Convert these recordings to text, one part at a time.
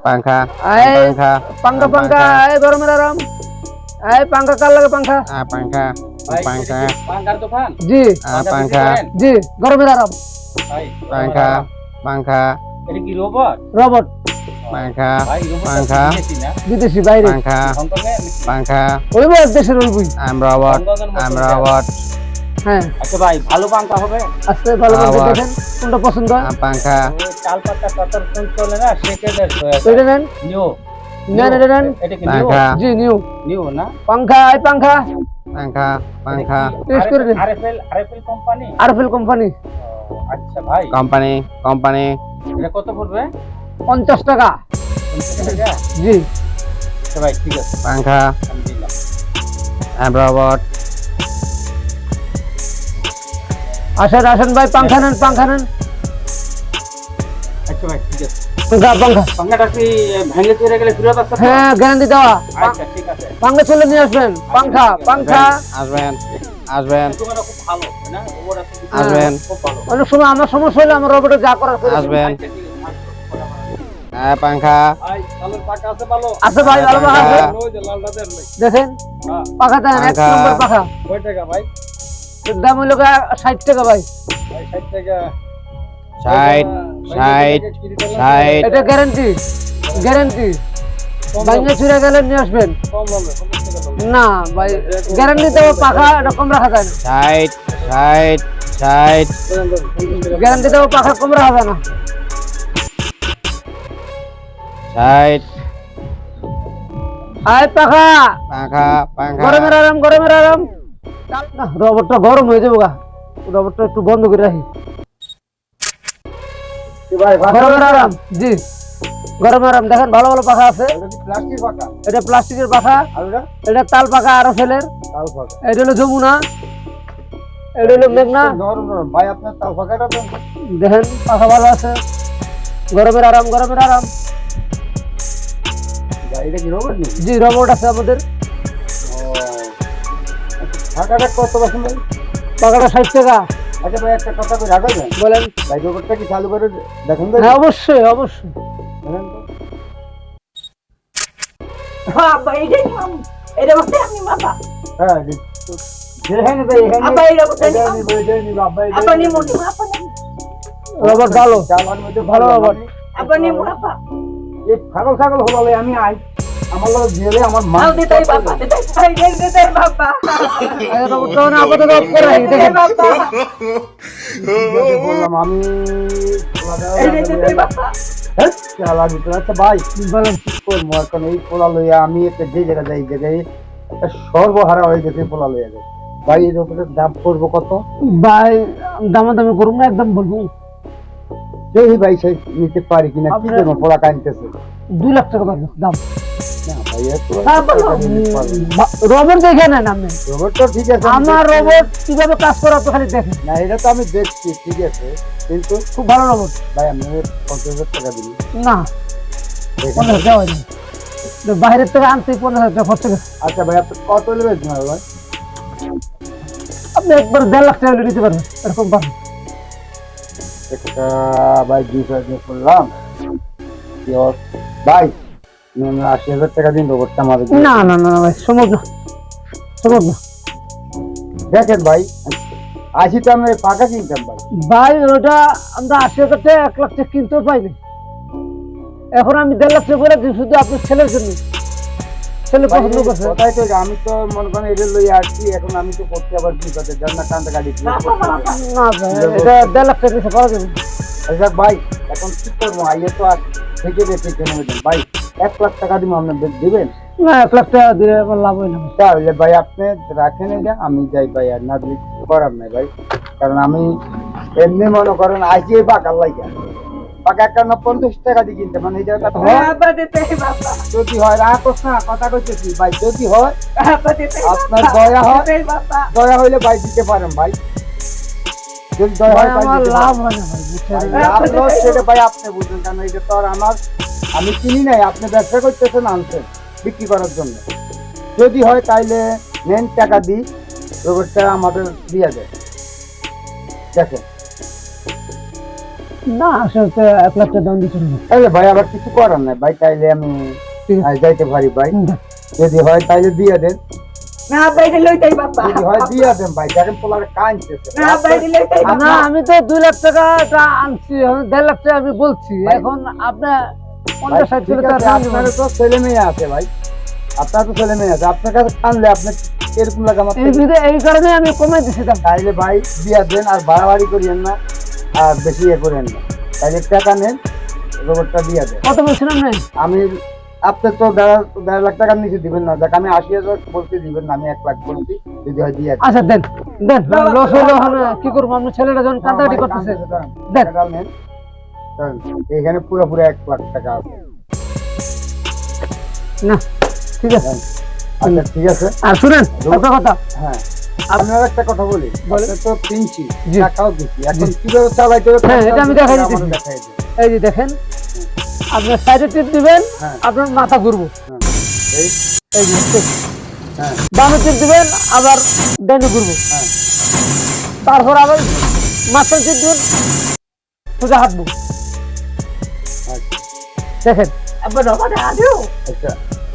पंखा पंखा पंखा पंखा गरम आराम पंखा कर लगे पंखा पंखा पंखा पंखार तूफान जी पंखा जी गरम आराम पंखा पंखा এটা কি রোবট रोबोट पंखा ভাই রোবট पंखा विदेशी বাইরে पंखा হংকং এ पंखा ওই বড় দেশের ওই I'm robot I'm robot হ্যাঁ আচ্ছা ভাই ভালো পাঙ্খা হবে আস্তে ভালো করে দেখেন কোনটা পছন্দ হয় पंखा ওই চাল পাতা কতর কোন চলে না সেকেন্ডের এটা নেন নিও নেন এটা নেন এটা কি নিও पंखा জি নিউ নিও না पंखा पंखा पंखा पंखा টেস্ট করে দেন আরএফএল কোম্পানি আরএফএল কোম্পানি আচ্ছা ভাই कंपनी कंपनी এটা কত পড়বে 50 টাকা 50 টাকা জি আচ্ছা ভাই ঠিক আছে पंखा আমি দিলাম I'm robot আসেন আসেন ভাই পাংখা নেন আচ্ছা ভাই ঠিক আছে পাংখা পাংখা পাঙ্খাটা কি ভেঙে চলে গেলে ফেরত আসবে হ্যাঁ গ্যারান্টি দেওয়া আচ্ছা ঠিক আছে পাংখা চলে নিয়ে আসবেন পাংখা পাংখা আসবেন আসবেন দোকানটা খুব ভালো না ওর আছে আসবেন খুব ভালো অনেক সময় আমার সমস্যা হলে আমার রোবটে যা করার করে আসবেন আচ্ছা ঠিক আছে पंखा ভাই কালোর পাকা আছে ভালো আছে ভাই ভালো পাখা আছে ওই যে লালটা দেন ভাই দেখেন হ্যাঁ পাখা দেন এক পাখা। নম্বর পাখা কয় টাকা ভাই এর দাম হলো 60 টাকা ভাই ভাই 60 টাকা 60 60 এটা গ্যারান্টি গ্যারান্টি বাইরে চুরে গেলে নিয়ে আসবেন কম হবে 50 টাকা দাও না ভাই গ্যারান্টি দেওয়া পাখা এটা কম রাখা যায় না 60 60 গ্যারান্টি দেওয়া পাখা কম রাখা যায় না 60 আয় পাখা पंखा पंखा গরমের আরাম না রোবটটা গরম হয়ে যাবে গা রোবটটা একটু বন্ধ করে রাখি ভাই গরমের আরাম জি গরমের আরাম দেখেন ভালো ভালো পাখা আছে এটা কি প্লাস্টিক পাকা এটা প্লাস্টিকের পাখা আর এটা এটা তাল পাখা আরো ফেলের তাল পাকা এটা হলো যমুনা এটা হলো মেঘনা নরম নরম ভাই আপনার তাল পাকাটা দেন দেখেন পাখা ভালো আছে গরমের আরাম ভাই এটা কি রোবট নি জি রোবট আছে আমাদের ঢাকাটা কত বছর ভাই পাখাটা 60 টাকা আচ্ছা ভাই একটা কথা কই ঢাকা যান বলেন ভাই রোবটটা কি চালু করে দেখেন তো হ্যাঁ অবশ্যই অবশ্যই দেখেন তো বাবা এটা বলতে আমি বাবা হ্যাঁ যেখানে ভাই এখানে আব্বা এটা বলতে এটা নি ভাই এটা নি বাবা এটা আপা নি মোটি আপা রোবট ভালো চালার মধ্যে ভালো রোবট আপা নি আপা এই ছাগল হলো আমি আই আমার লোক গেলে আমার মা আও দিতাই বাবা দিতাই বাবা এই রোবটটা না আপাতত অফ করে রাখি দেখেন বাবা বললাম আমি এই দিতাই বাবা চালা দিতে আচ্ছা ভাই বলেন কি করবো এখন এই পোলা লইয়া আমি একটা যে জায়গায় যাই জায়গায় একটা সর্বহারা হয়ে গেছে পোলা লইয়া যায় ভাই এর উপরে দাম পড়বো কত ভাই দামাদামি করুন না একদম বলবো সেই ভাই সেই নিতে পারি কিনা কি আপনার- করবো পোলা কানতেছে 2 লাখ টাকা পাবেন দাম না ভাই এত রোবট দেখে নেন আপনি রোবট তো ঠিক আছে আমি আমার দেখছি। রোবট কিভাবে কাজ করে আপনি খালি দেখেন না এটা তো আমি দেখছি ঠিক আছে কিন্তু খুব ভালো রোবট ভাই আমি 50,000 টাকা দিই না দেখেন। 50 দেওয়া যায় বাইরের থেকে আনতে 50,000 টাকা খরচ গেছে আচ্ছা ভাই আপনি কত নেবেন না ভাই আপনি একবার 1.5 লাখ টাকা নিতে পারবেন এরকম পাবেন একটা ভাই 2,000 দিয়ে করলাম কি ওর ভাই 80,000 টাকা দিন রোবটটা আমার না না না ভাই সম্ভব না সম্ভব না দেখেন ভাই 80 তো আমি পাকা কিনতাম ভাই ভাই ওটা আমরা 80,000 টাকা 1 লাখ টাকা কিনতেও পাইনি এখন আমি 1.5 লাখ টাকা করে দিই শুধু আপনার ছেলের জন্য ছেলে ভাই, পছন্দ করছে কথাই তো যে আমি তো মনে করেন এটা লই আসছি এখন আমি তো করতে আবার কি করতে জান না কান্দা গাড়ি না ভাই এটা 1.5 লাখ টাকা নিচে পাওয়া যাবে না। আচ্ছা ভাই এখন কি করবো আইয়ে তো আর থেকে নেবে দেন ভাই 1 লাখ টাকা দিব আপনি দিবেন না 1 লাখ টাকা দিলে আমার লাভ হয় না তাহলে ভাই আপনি রাখেন এটা আমি যাই ভাই আর না দিলে কিছু করার নাই ভাই কারণ আমি এমনি মনে করেন আইসি পাকা লাইয়া পাকা একটা 50 টাকা দিয়ে কিনতে মানে এটা আপা দিতাই বাবা যদি হয় রাখোস না কথা কইতেছি ভাই যদি হয় আপা দিতাই আপনার দয়া হয় দিতাই বাবা দয়া হইলে ভাই দিতে পারেন ভাই যদি দয়া ভাই হয় ভাই আমার দিতে লাভ পারেন। হয় না ভাই বুঝছেন ভাই, লাভ লস সেটা ভাই আপনি বুঝবেন কারণ এটা তো আর আমার আমি কিনি নাই আপনি ব্যবসা করতেছেন আনছেন বিক্রি করার জন্য যদি হয় তাইলে নেন টাকা দিই রোবটটা আমাদের দিয়ে দেয় দেখেন না আসলে তো 1 লাখ টাকা দাম দিতে হবে। তাহলে ভাই আবার কিছু করার নাই ভাই, তাইলে আমি ঠিক আছে। যাইতে পারি ভাই, যদি হয় তাইলে দিয়ে দেন, না বাইরে লইতেই বাবা যদি হয় দিয়ে দেন ভাই, দেখেন পোলারে কাঁদতেছে। না বাইরে লইতেই না আমি তো 2 লাখ টাকা আনছি, 1.5 লাখ টাকা আমি বলছি। এখন আপনি 50-60 ঠিক কিলো আছে, আপনারও তো ছেলে মেয়ে আছে ভাই, আপনার তো ছেলে মেয়ে আছে, আপনার কাছে কানলে আপনি এরকম লাগে আমার এই কারণে আমি কমাই দিছি দাম। তাইলে ভাই দিয়ে দেন, আর বাড়াবাড়ি করিয়েন না, আর বেশি ইয়ে করেন না, তাইলে টাকা নেন, রোবটটা দিয়ে দেন। কত বলছিলাম না? আমি আপনি তো 1.5 লাখ টাকার নিচে দিবেন না, দেখ আমি 80,000 বলতে দিবেন না, আমি 1 লাখ বলছি, যদি হয় দিয়ে দেন। আচ্ছা দেন দেন, লস হলো হলো কি করবো, আমরা ছেলেটা যখন কান্দাকাটি করতেছে। দেন। টাকা নেন, দেন। এখানে পুরো 1 লাখ টাকা আছে। না ঠিক আছে। আচ্ছা ঠিক আছে। আর শুনেন একটা কথা, হ্যাঁ, আপনার একটা কথা বলি, বলেন। আপনি তো কিনছি, জি। টাকাও দিচ্ছি, এখন কিভাবে চালাইতে হবে হ্যাঁ, এটা আমি দেখাই দিতেছি। আমাকে দেখাই দিন। এই যে দেখেন, আপনার সাইডে টিপ দিবেন, হ্যাঁ। আপনার মাথা ঘুরবো। হ্যাঁ, এই, এই যে ঠিক। হ্যাঁ, বামে টিপ দিবেন, আবার ডাইনে ঘুরবো। হ্যাঁ। তারপর আবার মাথায় টিপ দিবেন, সোজা হাঁটবো। আচ্ছা, দেখেন। আবার রবারে আদিও আচ্ছা,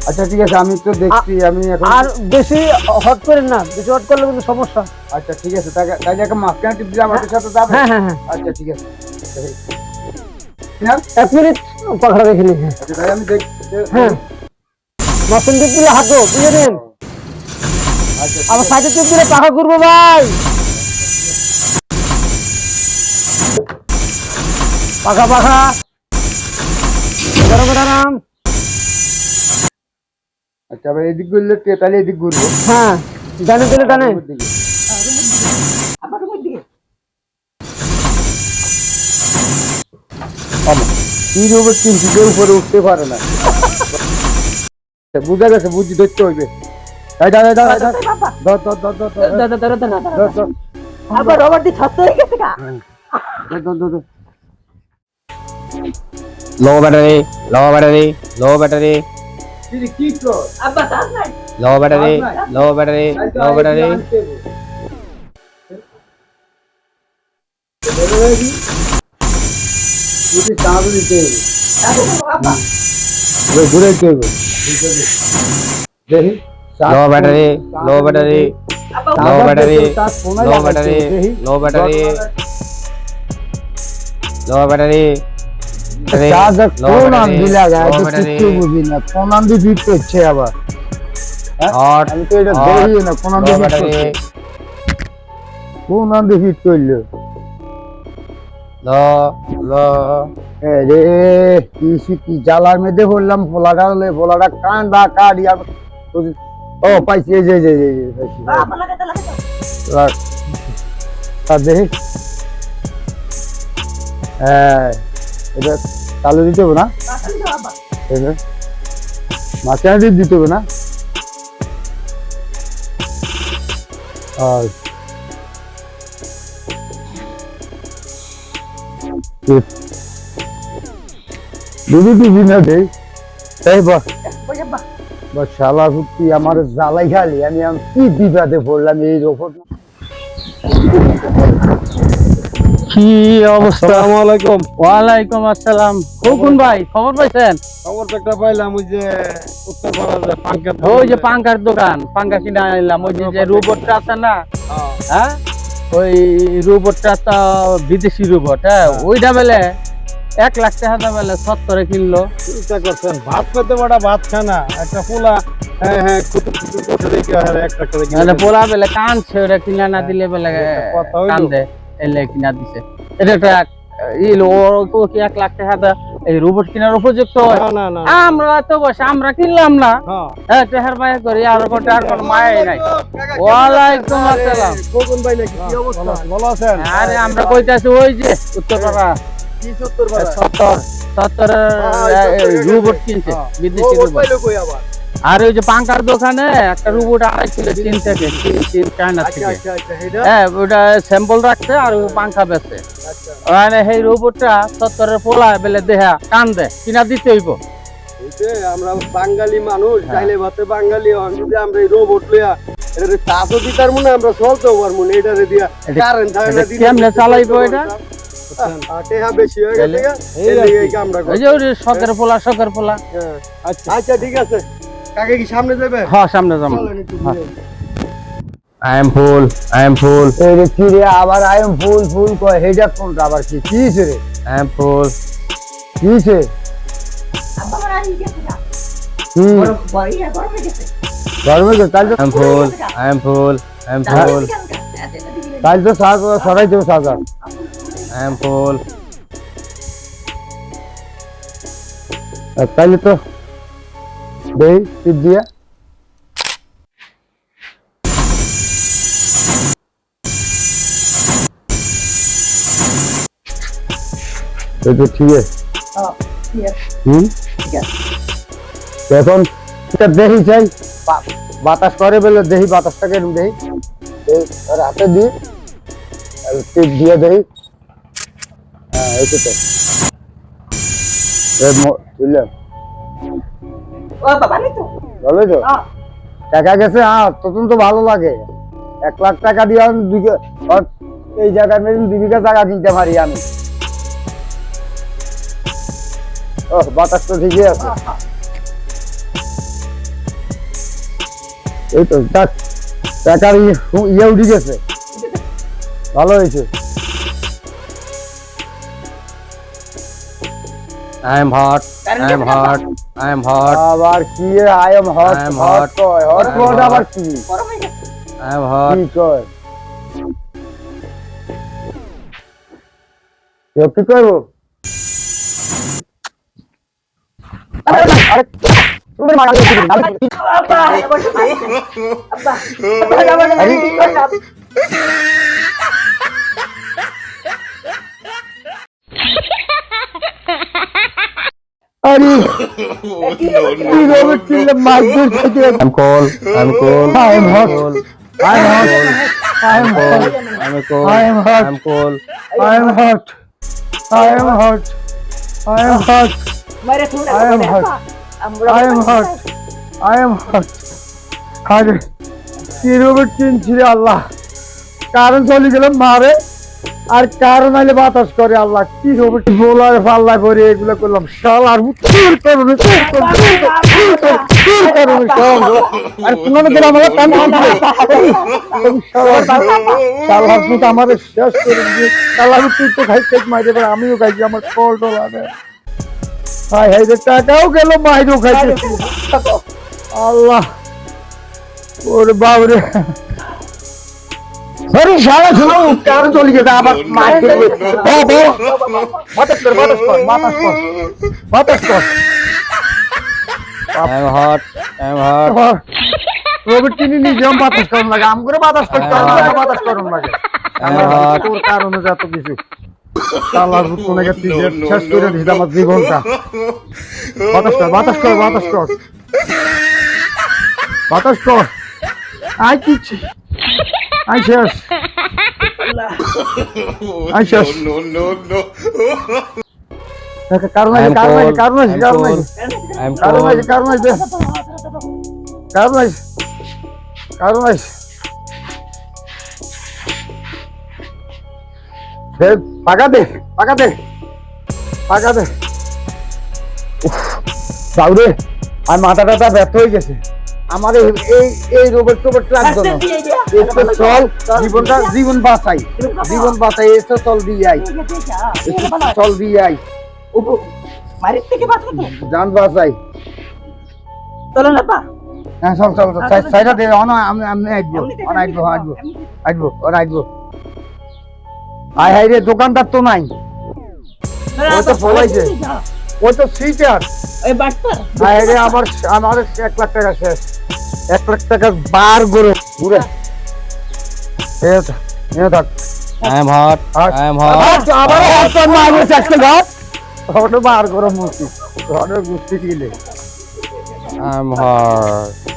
আচ্ছা ঠিক আছে, আমি তো দেখছি, আমি এখন আর বেশি হট করেন না, বেশি হট করলে কিন্তু সমস্যা। আচ্ছা ঠিক আছে, তাইলে একটা মাঝখানে টিপ দিলে আমাদের সাথে যাবে। হ্যাঁ হ্যাঁ হ্যাঁ, আচ্ছা ঠিক আছে। না? 1 মিনিট পাখা রেখে নিন। হ্যাঁ আচ্ছা তাই আমি দেখ। হ্যাঁ, মাথায় টিপ দিলে হাঁটবো, বুঝে নিন। আচ্ছা ঠিক আবার আছে। সাইডে টিপ দিলে পাখা ঘুরবো ভাই। পাখা পাখা গরম গরম। আচ্ছা আবার এদিক ঘুরলে তাহলে এদিক ঘুরবো। হ্যাঁ, ডানে দিলে ডানে। উপর দিকে। আবার ওইদিকে বাবা, কি রোবট কিনছি যে উপরে উঠতে পারে না। বুঝা গেছে, বুঝি ধরতে হইবে। এই দাঁড়া দাঁড়া দাঁড়া, বাবা ধর ধর ধর ধর ধর, দাদা দাদা দাদা ধর ধর আবার রবার দি ছত্র হয়ে গেছে কা ধর ধর ধর। লো ব্যাটারি, লো ব্যাটারি, লো ব্যাটারি, দিদি কি কর? আব্বা তাস নাই লো ব্যাটারি, লো ব্যাটারি, লো ব্যাটারি। যদি চাঁদ দিতে হবে, তাতে তো বাবা ঘুরে দিতে হবে। দেখি লো ব্যাটারি, লো ব্যাটারি, আব্বা লো ব্যাটারি, লো ব্যাটারি, লো ব্যাটারি, লো ব্যাটারি। কোন আম দিলা গায়ে তো কিছু বুঝি না, কোন আম দিয়ে ফিট করছে আবার। হট, আমি তো এটা দেখি না, কোন আম লো দিয়ে ফিট ব্যাটারি, করছে, কোন আম দিয়ে ফিট করলো। লো, লো, রে কি জ্বালার মধ্যে বললাম, পোলাটা কান্দা কাড়ি আর ও পাইছি, এই যে পাইছি। বাবা লাগাতে আর দেখি, হ্যাঁ এটা চালু দিতে হবে না, বাবা মাঝখানে দিয়ে দিতে হবে না। আর দিদি দিদি না দেই, তাই বা বাবা শালা ভুক্তি আমার জ্বালাই খালি, আমি কি বিবাদে পড়লাম এই রকম। কি অবস্থা? আসসালামু আলাইকুম। ওয়ালাইকুম আসসালাম। খোকন ভাই খবর পাইছেন? খবর তো একটা পাইলাম, ওই যে উত্তরপাড়ার যে পাঙ্কের ওই যে পাঙ্কার দোকান, পাঙ্কা কিনে আনলাম। ওই যে রোবটটা আছে না, হ্যাঁ ওই রোবটটা তো বিদেশি রোবট। হ্যাঁ ওইটা বেলে 1 লাখ টাকা বেলে 70 কিনলো। চিন্তা করছেন, ভাত পেতে বড়া ভাত খানা একটা পোলা, হ্যাঁ হ্যাঁ কুতুব কুতুব করছে দেখি, আর একটা করে কিনে মানে দিছে। পোলা বেলে কানছে, ওটা কিনা না দিলে বেলে কথা হইলো। কান্দে, এলে কিনা দিছে। এটা একটা ও কি 1 লাখ টাকা এই রোবট কেনার উপযুক্ত হয়? না না না, আমরা তো বসে আমরা কিনলাম না, হ্যাঁ। হ্যাঁ টেহার মায়া করি, আর কোটা আর কোন মায়াই নাই। ওয়ালাইকুম আসসালাম। খোকন ভাই নাকি, কি অবস্থা? ভালো আছেন? আরে আমরা কইতাছি ওই যে উত্তরপাড়া কি 70 70 রোবট কিনছে, বিদেশি রোবট রোবট। পাইলো কই আবার? আর ওই যে পাঙ্কার দোকানে একটা রোবট আড়াইছিল চীন থেকে, চীন চায়না আচ্ছা থেকে। আচ্ছা আচ্ছা, এটা হ্যাঁ ওটা স্যাম্পল রাখছে আর ওই পাঙ্খা বেচে। আচ্ছা, মানে সেই রোবটটা 70 পোলা বেলে দেহা কান্দে, কিনা দিতে হইব। এই যে আমরা বাঙালি মানুষ, চাইলে ভাতে বাঙালি হন, যদি আমরা এই রোবট লইয়া এটারে চাষও দিতার মনে, আমরা চলতেও পারবো না, এটারে দিয়া এটা- কারেন্ট থাকে না, এটা কেমনে চালাইবো এটা? বুঝছেন টেহা বেশি হয়ে গেছে গা, এই এই আর লেগে কি। এই কামটা ওই করছে। যে ওই শখের পোলা হ্যাঁ, আচ্ছা ঠিক আছে কাকে কি সামনে যাবে হ্যাঁ সামনে যাবো চলেন একটু ঘুরে। I am full. I am full. এই রে কি রে আবার আই এম ফুল ফুল কয় হেডা কোনটা আবার কি কিছে রে I am full. কিছে আব্বা আমার আই গেছে না কি বড় বড়িয়া গরমে গেছে গরমে তো তাই তো I am full. I am full. I am full. তাই তো সরাই দেবো সাজা I am full. তাইলে তো দেই টিপ দিয়া এই তো ঠিক আছে হুম এখন এটা দেহি চাই বাতাস করে বলে দেহি বাতাসটাকে দেহি এই রাতে দি টিপ দিয়ে দেহি হ্যাঁ এই তো বুঝলাম ও বাবা নি তো ভালোই তো টাকা গেছে হ্যাঁ তখন তো ভালো লাগে 1 লাখ টাকা দিয়ে আমি এই জায়গায় মেরে 2 বিঘা জায়গা কিনতে পারি আমি ও বাতাস তো ঠিকই আছে এই তো টাকার ইয়ে উঠে গেছে ভালো হয়েছে I am hot. I am hot. I am hot. আবার কি I am hot I am hot hot. কয় হট I am কয় hot. আবার কি গরমে গেছে I am hot. কি কয় কি করবো আরে তুমি মারা গেছো আব্বা আব্বা আরে কি করলাম আরে কি হবে চিল্লা মারবে থেকে I'm cold. I'm cold. I am hot. cold. I am hot. I am cold. hot. I'm cold. I am hot. I'm cold. I am hot. I am hot. I am hot. মারে থোড়া I am hot. I am hot. I am hot. আরে কি robot কিনছি রে আল্লাহ কারণ চলে গেল মারে আর কারণ আইলে বাতাস করে আল্লাহ কি রোবট বোলার পাল্লা করে এগুলো করলাম শাল আর তোর কারণে আর কোন দিন আমার কান শাল হাসমুত আমার শেষ করে দিয়ে শাল আমি তুই তো খাই কেক মাইরে এবার আমিও খাইছি আমার কল টল লাগে হাই হাই রে টাকাও গেল মাইরও খাইছি আল্লাহ ওরে বাবরে সরি সারা শুনো কার চলে গেছে আবার মার দিবে ও বো বাতাস কর I am hot. I am hot. রবিট তিনি নিজেও বাতাস করুন লাগে আম করে বাতাস করতে বাতাস করুন লাগে তোর কারণে যত কিছু আল্লাহ কোনে গেছে শেষ করে দিছে আমার জীবনটা বাতাস কর আই কিচ্ছি আই শেষ কারণ I am cold. কারণ I am cold. I am cold. পাকা দে সাউরে আর মাথা টাথা ব্যর্থ হয়ে গেছে আমার এই রোবট লাগতো না এসে চল জীবন বাঁচাই এসে চল দিয়ে আই মারে থেকে বাঁচো তো জান বাঁচাই চলো না পা হ্যাঁ চল সাইডা দে আমি আইবো আয় হাই রে দোকানদার তো নাই ওই তো ফলাইছে ওই তো সিটার ওই বাটপার আয় রে আমার 1 লাখ টাকা শেষ 1 লাখ টাকা বার করে ঘুরে এ থাক I am hot. I am hot. আবার হাত মারবে চেষ্টা ঘাট ওটা বার করে মুক্তি ঘরে গুষ্টি দিলে I am hot.